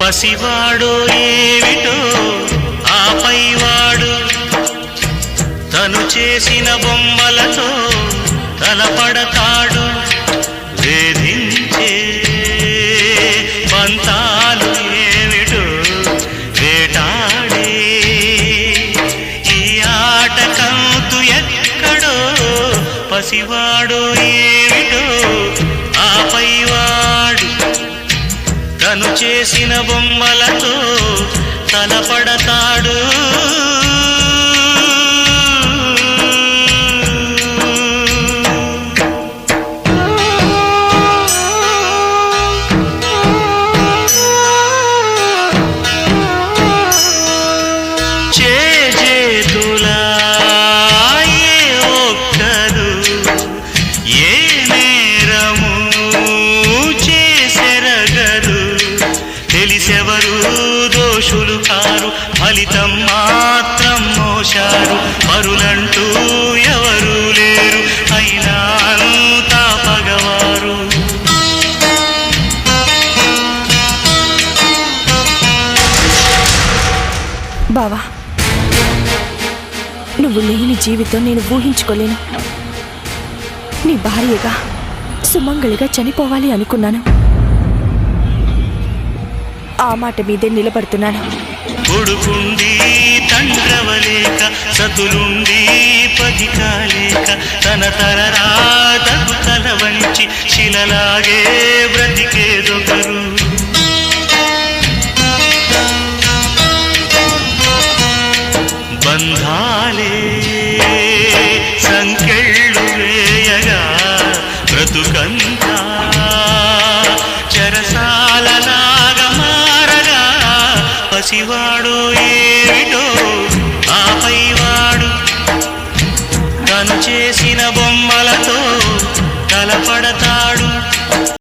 పసివాడో ఏమిటో ఆపైవాడు తను చేసిన బొమ్మలతో తలపడతాడు. వేధించే పంతాలు ఏమిటో వేటాడే ఈ ఆట కంతు ఎక్కడో. పసివాడో ఏమిటో ఆపైవాడు తను చేసిన బొమ్మలతో తలపడతాడు. చేతులా ఏ ఒక్కరు ఏ నేరము చేసెరగరు. తెలిసెవరు దోషులు కారు, ఫలితం మాత్రం మోశారు. పరులంటూ ఎవరు లేరు, అయినా అంతా పగవారు. బావా, నువ్వు లేని జీవితం నేను ఊహించుకోలేను. నీ భార్యగా సుమంగళిగా చనిపోవాలి అనుకున్నాను. ఆ మాట మీదే నిలబడుతున్నాను. కొడుకుండి తండ్రవలేక, సతులుండి పదికాలేక, తన తలరాతకు తల వంచి శిలలాగే బ్రతికేదొకరు. బంధాలే సంకెళ్ళు వేయగా బ్రతుకంతా చెరసాలలాగా మారగా. పసివాడు ఏమిటో ఆపైవాడు తను చేసిన బొమ్మలతో తలపడతాడు.